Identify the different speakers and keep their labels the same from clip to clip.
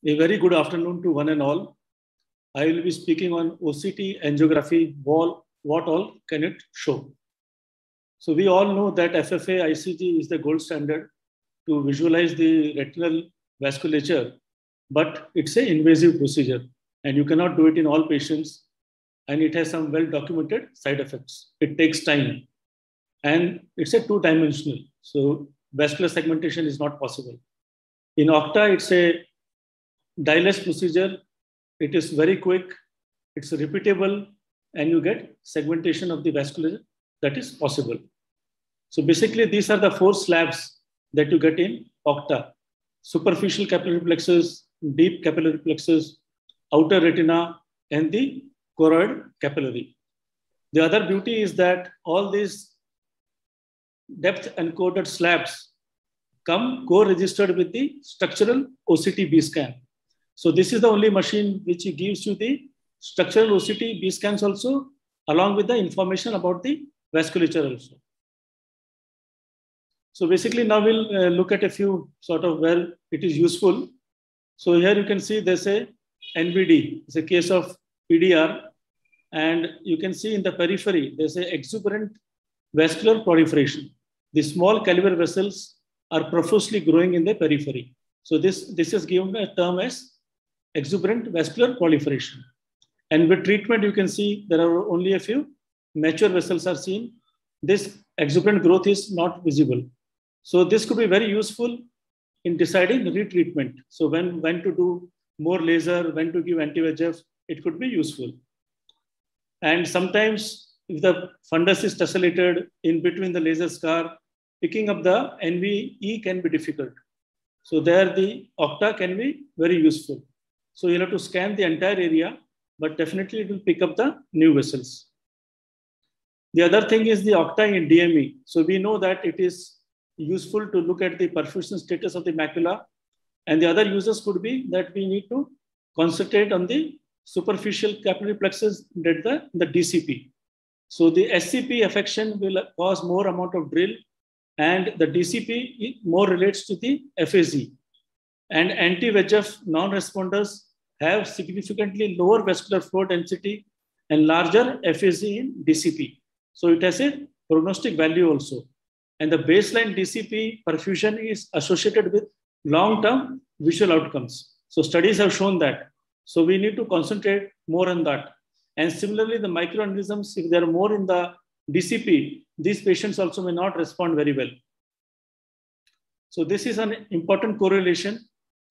Speaker 1: A very good afternoon to one and all. I will be speaking on OCT angiography, what all can it show? So we all know that FFA ICG is the gold standard to visualize the retinal vasculature, but it's an invasive procedure and you cannot do it in all patients, and it has some well-documented side effects. It takes time and it's a two-dimensional. So vascular segmentation is not possible. In OCTA, it's a dye-less procedure. It is very quick, it's repeatable, and you get segmentation of the vasculature that is possible. So basically, these are the 4 slabs that you get in OCTA: superficial capillary plexus, deep capillary plexus, outer retina, and the choroid capillary. The other beauty is that all these depth encoded slabs come co-registered with the structural OCT B-scan. So this is the only machine which gives you the structural OCT B-scans also, along with the information about the vasculature also. So basically now we'll look at a few sort of where it is useful. So here you can see there's a NVD, it's a case of PDR, and you can see in the periphery, there's a exuberant vascular proliferation. The small caliber vessels are profusely growing in the periphery. So this is given a term as exuberant vascular proliferation. And with treatment, you can see there are only a few mature vessels are seen. This exuberant growth is not visible. So this could be very useful in deciding retreatment. So when to do more laser, when to give anti-VEGF, it could be useful. And sometimes if the fundus is tessellated in between the laser scar, picking up the NVE can be difficult. So there the OCTA can be very useful. So you'll have to scan the entire area, but definitely it will pick up the new vessels. The other thing is the OCTA in DME. So we know that it is useful to look at the perfusion status of the macula. And the other uses could be that we need to concentrate on the superficial capillary plexus at the DCP. So the SCP affection will cause more amount of drill, and the DCP more relates to the FAZ. And anti-VEGF non-responders have significantly lower vascular flow density and larger FAZ in DCP. So it has a prognostic value also. And the baseline DCP perfusion is associated with long-term visual outcomes. So studies have shown that. So we need to concentrate more on that. And similarly, the microaneurysms, if they are more in the DCP, these patients also may not respond very well. So this is an important correlation.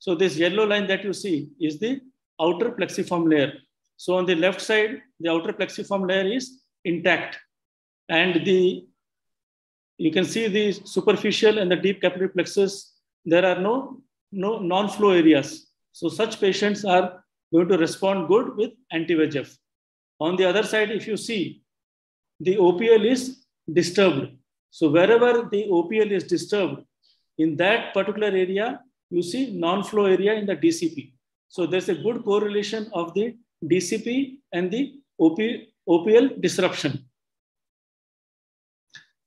Speaker 1: So this yellow line that you see is the outer plexiform layer. So on the left side, the outer plexiform layer is intact. And you can see the superficial and the deep capillary plexus, there are no non-flow areas. So such patients are going to respond good with anti-VEGF. On the other side, if you see, the OPL is disturbed. So wherever the OPL is disturbed, in that particular area, you see non-flow area in the DCP. So there's a good correlation of the DCP and the OPL disruption.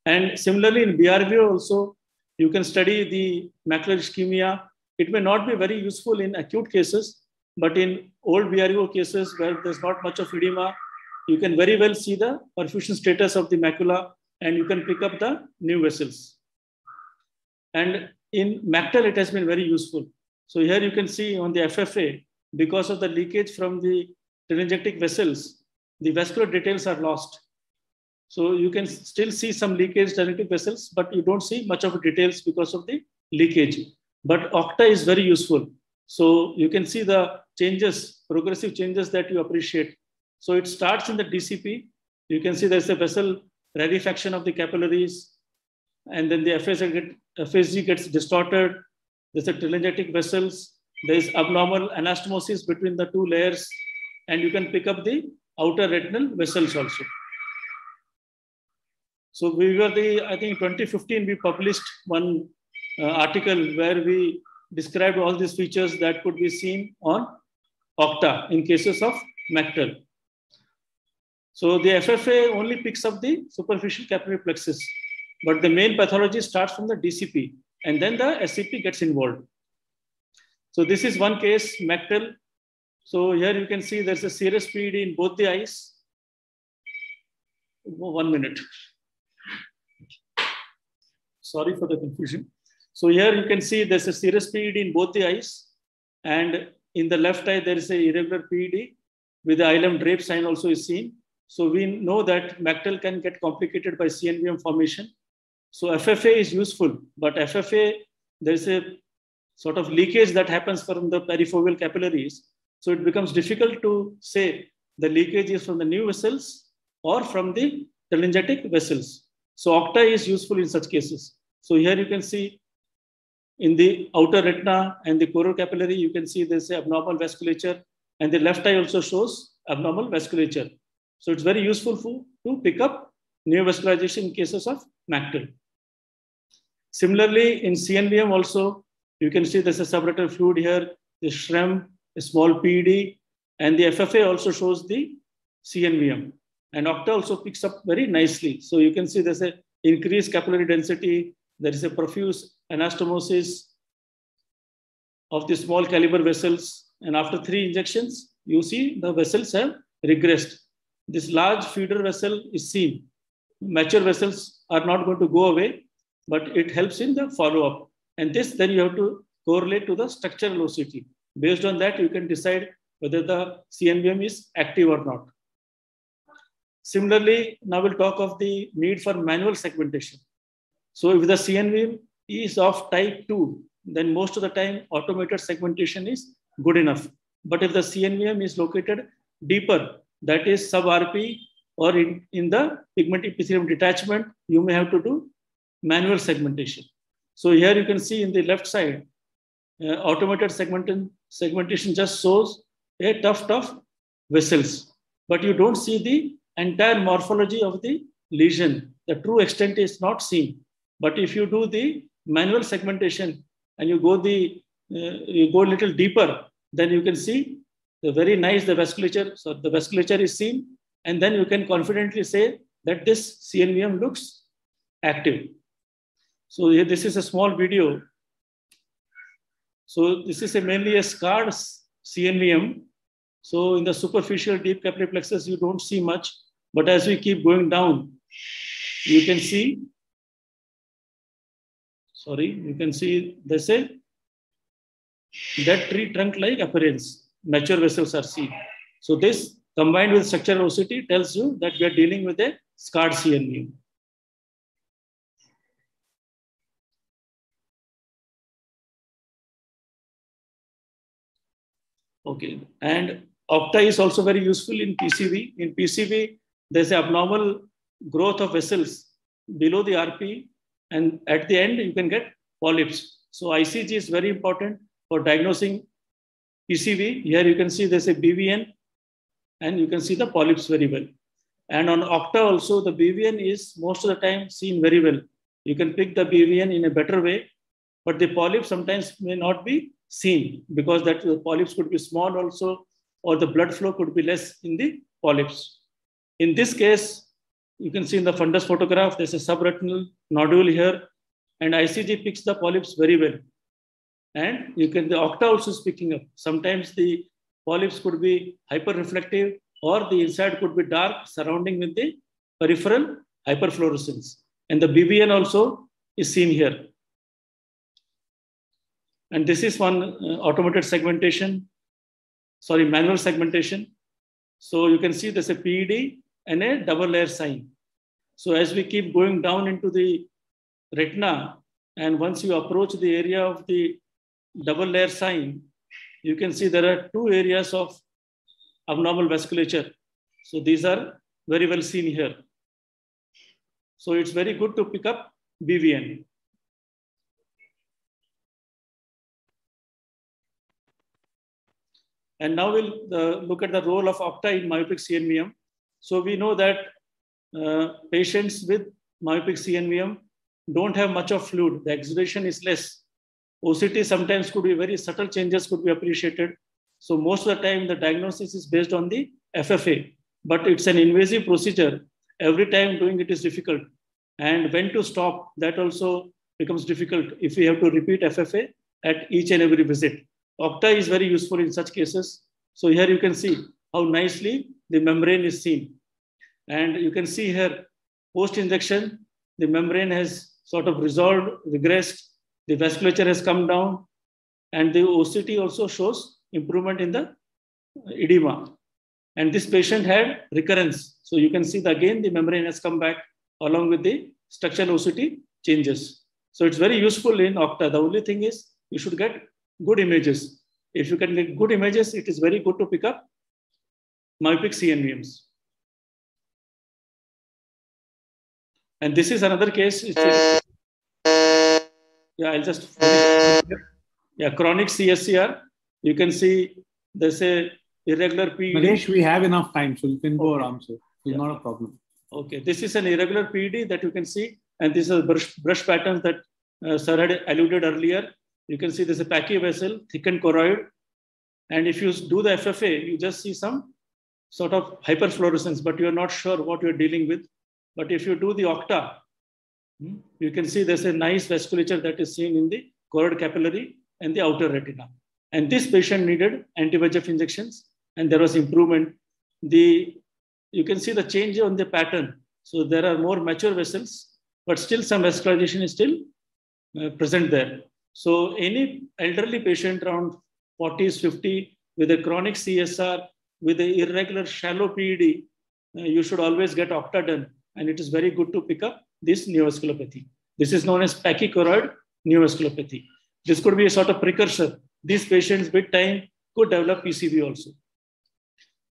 Speaker 1: And similarly in BRVO also, you can study the macular ischemia. It may not be very useful in acute cases, but in old BRVO cases where there's not much of edema, you can very well see the perfusion status of the macula, and you can pick up the new vessels. And in MACTEL, it has been very useful. So here you can see on the FFA, because of the leakage from the telangiectatic vessels, the vascular details are lost. So you can still see some leakage telangiectatic vessels, but you don't see much of details because of the leakage. But OCTA is very useful. So you can see the changes, progressive changes that you appreciate. So it starts in the DCP. You can see there's a vessel rarefaction of the capillaries, and then the FSG gets distorted. There's a telangiectatic vessels. There's abnormal anastomosis between the 2 layers, and you can pick up the outer retinal vessels also. So I think 2015, we published one article where we described all these features that could be seen on OCTA in cases of MACTEL. So the FFA only picks up the superficial capillary plexus, but the main pathology starts from the DCP, and then the SCP gets involved. So this is one case, Mactel. So here you can see there's a serous PED in both the eyes. 1 minute. Sorry for the confusion. So here you can see there's a serous PED in both the eyes. And in the left eye, there is a irregular PED with the ileum drape sign also is seen. So we know that Mactel can get complicated by CNVM formation. So FFA is useful, but FFA, there's a sort of leakage that happens from the perifoveal capillaries. So it becomes difficult to say the leakage is from the new vessels or from the telangiectatic vessels. So Octa is useful in such cases. So here you can see in the outer retina and the coronal capillary, you can see there's an abnormal vasculature, and the left eye also shows abnormal vasculature. So it's very useful to pick up neovascularization in cases of Mactel. Similarly, in CNVM also, you can see there's a subretinal fluid here, the SHREM, a small PED, and the FFA also shows the CNVM. And Octa also picks up very nicely. So you can see there's an increased capillary density, there is a profuse anastomosis of the small caliber vessels. And after 3 injections, you see the vessels have regressed. This large feeder vessel is seen. Mature vessels are not going to go away, but it helps in the follow-up. And this then you have to correlate to the structural OCT. Based on that, you can decide whether the CNVM is active or not. Similarly, now we'll talk of the need for manual segmentation. So if the CNVM is of type 2, then most of the time automated segmentation is good enough. But if the CNVM is located deeper, that is sub-RP or in the pigment epithelium detachment, you may have to do manual segmentation. So here you can see in the left side, automated segmentation just shows a tuft of vessels, but you don't see the entire morphology of the lesion. The true extent is not seen. But if you do the manual segmentation and you go a little deeper, then you can see the very nice the vasculature. So the vasculature is seen, and then you can confidently say that this CNVM looks active. So here, this is a small video. So this is mainly a scarred CNVM. So in the superficial deep capillary plexus, you don't see much. But as we keep going down, you can see, you can see there's a dead tree trunk-like appearance. Mature vessels are seen. So this combined with structural OCT tells you that we are dealing with a scarred CNVM. Okay, and Octa is also very useful in PCV. In PCV, there's an abnormal growth of vessels below the RP, and at the end, you can get polyps. So ICG is very important for diagnosing PCV. Here you can see there's a BVN, and you can see the polyps very well. And on Octa also, the BVN is most of the time seen very well. You can pick the BVN in a better way, but the polyps sometimes may not be seen because that the polyps could be small also, or the blood flow could be less in the polyps. In this case, you can see in the fundus photograph, there's a subretinal nodule here, and ICG picks the polyps very well. And the Octa also is picking up. Sometimes the polyps could be hyperreflective, or the inside could be dark, surrounding with the peripheral hyperfluorescence. And the BVN also is seen here. And this is one automated segmentation, manual segmentation. So you can see there's a PED and a double layer sign. So as we keep going down into the retina, and once you approach the area of the double layer sign, you can see there are 2 areas of abnormal vasculature. So these are very well seen here. So it's very good to pick up BVN. And now we'll look at the role of Octa in myopic CNVM. So we know that patients with myopic CNVM don't have much of fluid. The exudation is less. OCT sometimes could be very subtle changes could be appreciated. So most of the time the diagnosis is based on the FFA, but it's an invasive procedure. Every time doing it is difficult. And when to stop, that also becomes difficult if we have to repeat FFA at each and every visit. Octa is very useful in such cases. So here you can see how nicely the membrane is seen. And you can see here, post-injection, the membrane has sort of resolved, regressed, the vasculature has come down, and the OCT also shows improvement in the edema. And this patient had recurrence. So you can see that again, the membrane has come back along with the structural OCT changes. So it's very useful in Octa. The only thing is you should get good images. If you can get good images, it is very good to pick up myopic CNVMs. And this is another case. Yeah, I'll just finish. Yeah, chronic CSCR. You can see there's a irregular PED.
Speaker 2: Mahesh, we have enough time, so you can go around, sir. It's not a problem.
Speaker 1: Okay, this is an irregular PED that you can see, and this is a brush pattern that Sir had alluded earlier. You can see there's a Pachy vessel, thickened choroid, and if you do the FFA, you just see some sort of hyperfluorescence, but you're not sure what you're dealing with. But if you do the Octa, you can see there's a nice vasculature that is seen in the choroid capillary and the outer retina. And this patient needed anti-VEGF injections, and there was improvement. You can see the change on the pattern. So there are more mature vessels, but still some vascularization is still present there. So any elderly patient around 40s, 50 with a chronic CSR, with an irregular shallow PED, you should always get Octa done. And it is very good to pick up this neovasculopathy. This is known as pachychoroid neovasculopathy. This could be a sort of precursor. These patients with time could develop PCV also.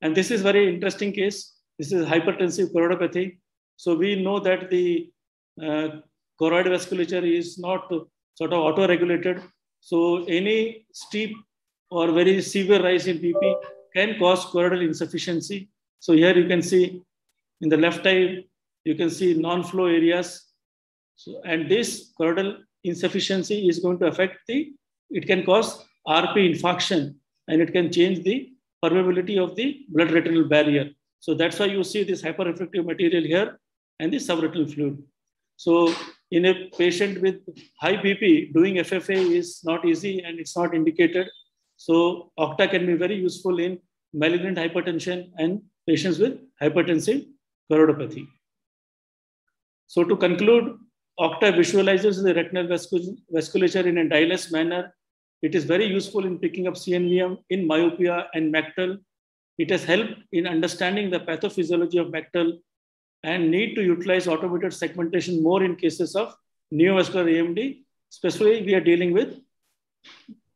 Speaker 1: And this is very interesting case. This is hypertensive choroidopathy. So we know that the choroid vasculature is not sort of auto-regulated. So any steep or very severe rise in BP can cause choroidal insufficiency. So here you can see in the left eye, you can see non-flow areas. So, and this choroidal insufficiency is going to affect it can cause RP infarction, and it can change the permeability of the blood retinal barrier. So that's why you see this hyperreflective material here and the subretinal fluid. So in a patient with high BP, doing FFA is not easy and it's not indicated. So Octa can be very useful in malignant hypertension and patients with hypertensive choroidopathy. So to conclude, Octa visualizes the retinal vasculature in a dye-less manner. It is very useful in picking up CNVM in myopia and Mactal. It has helped in understanding the pathophysiology of Mactal and need to utilize automated segmentation more in cases of neovascular AMD. Especially, we are dealing with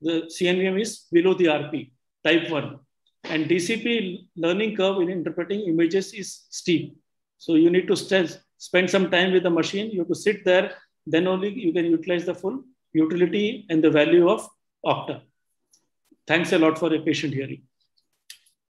Speaker 1: the CNVM is below the RP, type 1. And DCP learning curve in interpreting images is steep. So you need to spend some time with the machine. You have to sit there. Then only you can utilize the full utility and the value of Octa. Thanks a lot for your patient hearing.